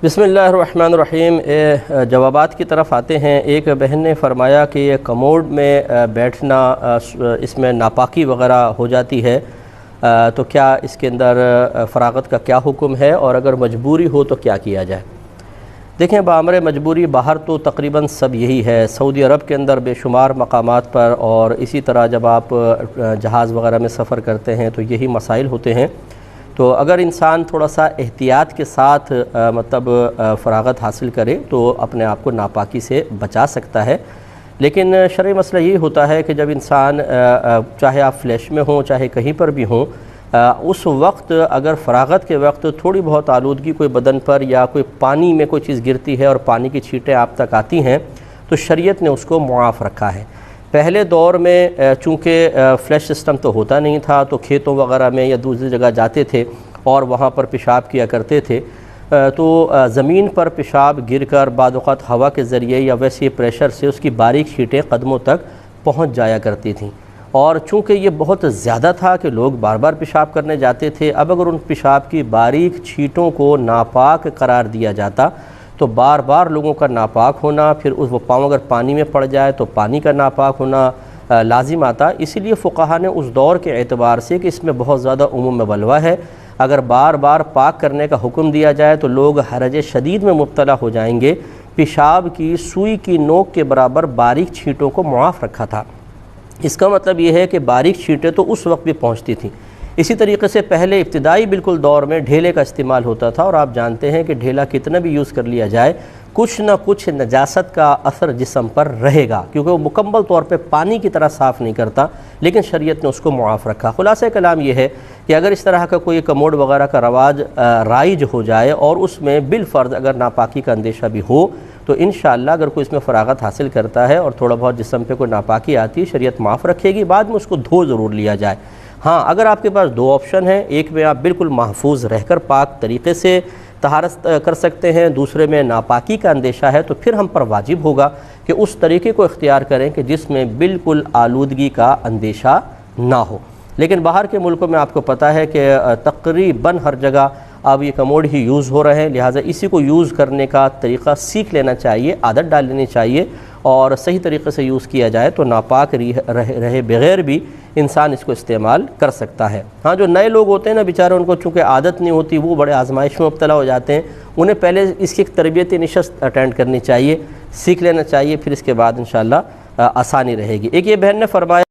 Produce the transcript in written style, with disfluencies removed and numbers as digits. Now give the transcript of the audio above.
بسم اللہ الرحمن الرحیم۔ جوابات کی طرف آتے ہیں۔ ایک بہن نے فرمایا کہ یہ کموڈ میں بیٹھنا اس میں ناپاکی وغیرہ ہو جاتی ہے، تو کیا اس کے اندر فراغت کا کیا حکم ہے، اور اگر مجبوری ہو تو کیا کیا جائے؟ دیکھیں، بامر مجبوری باہر تو تقریباً سب یہی ہے۔ سعودی عرب کے اندر بے شمار مقامات پر، اور اسی طرح جب آپ جہاز وغیرہ میں سفر کرتے ہیں تو یہی مسائل ہوتے ہیں۔ تو اگر انسان تھوڑا سا احتیاط کے ساتھ فراغت حاصل کرے تو اپنے آپ کو ناپاکی سے بچا سکتا ہے۔ لیکن شرعی مسئلہ یہ ہوتا ہے کہ جب انسان چاہے آپ فلیش میں ہوں چاہے کہیں پر بھی ہوں، اس وقت اگر فراغت کے وقت تھوڑی بہت آلودگی کوئی بدن پر یا کوئی پانی میں کوئی چیز گرتی ہے اور پانی کی چھینٹیں آپ تک آتی ہیں تو شریعت نے اس کو معاف رکھا ہے۔ پہلے دور میں چونکہ فلیش سسٹم تو ہوتا نہیں تھا، تو کھیتوں وغیرہ میں یا دوسری جگہ جاتے تھے اور وہاں پر پیشاب کیا کرتے تھے، تو زمین پر پیشاب گر کر بعض اوقات ہوا کے ذریعے یا ویسے پریشر سے اس کی باریک چھینٹیں قدموں تک پہنچ جایا کرتی تھیں، اور چونکہ یہ بہت زیادہ تھا کہ لوگ بار بار پیشاب کرنے جاتے تھے، اب اگر ان پیشاب کی باریک چھینٹوں کو ناپاک قرار دیا جاتا تو بار بار لوگوں کا ناپاک ہونا، پھر وہ پاؤں اگر پانی میں پڑ جائے تو پانی کا ناپاک ہونا لازم آتا۔ اسی لیے فقہا نے اس دور کے اعتبار سے کہ اس میں بہت زیادہ عموم بلوہ ہے، اگر بار بار پاک کرنے کا حکم دیا جائے تو لوگ حرج شدید میں مبتلا ہو جائیں گے۔ پیشاب کی سوئی کی نوک کے برابر باریک چھینٹوں کو معاف رکھا تھا۔ اس کا مطلب یہ ہے کہ باریک چھینٹیں تو اس وقت بھی پہنچتی تھیں۔ اسی طریقے سے پہلے ابتدائی بالکل دور میں ڈھیلے کا استعمال ہوتا تھا، اور آپ جانتے ہیں کہ ڈھیلا کتنا بھی یوز کر لیا جائے کچھ نہ کچھ نجاست کا اثر جسم پر رہے گا، کیونکہ وہ مکمل طور پہ پانی کی طرح صاف نہیں کرتا، لیکن شریعت نے اس کو معاف رکھا۔ خلاصہ کلام یہ ہے کہ اگر اس طرح کا کوئی کموڈ وغیرہ کا رواج رائج ہو جائے اور اس میں بالفرض اگر ناپاکی کا اندیشہ بھی ہو تو انشاءاللہ اگر کوئی اس میں فراغت حاصل کرتا ہے اور تھوڑا بہت جسم پہ کوئی ناپاکی آتی ہے، شریعت معاف رکھے گی، بعد میں اس کو دھو ضرور لیا جائے۔ ہاں، اگر آپ کے پاس دو آپشن ہیں، ایک میں آپ بالکل محفوظ رہ کر پاک طریقے سے طہارت کر سکتے ہیں، دوسرے میں ناپاکی کا اندیشہ ہے، تو پھر ہم پر واجب ہوگا کہ اس طریقے کو اختیار کریں کہ جس میں بالکل آلودگی کا اندیشہ نہ ہو۔ لیکن باہر کے ملکوں میں آپ کو پتہ ہے کہ تقریباً ہر جگہ اب یہ کموڈ ہی یوز ہو رہے ہیں، لہٰذا اسی کو یوز کرنے کا طریقہ سیکھ لینا چاہیے، عادت ڈال لینی چاہیے، اور صحیح طریقے سے یوز کیا جائے تو ناپاک رہے بغیر بھی انسان اس کو استعمال کر سکتا ہے۔ ہاں، جو نئے لوگ ہوتے ہیں نا بیچارے، ان کو چونکہ عادت نہیں ہوتی، وہ بڑے آزمائش میں مبتلا ہو جاتے ہیں، انہیں پہلے اس کی ایک تربیتی نشست اٹینڈ کرنی چاہیے، سیکھ لینا چاہیے، پھر اس کے بعد انشاءاللہ آسانی رہے گی۔ ایک یہ بہن نے فرمایا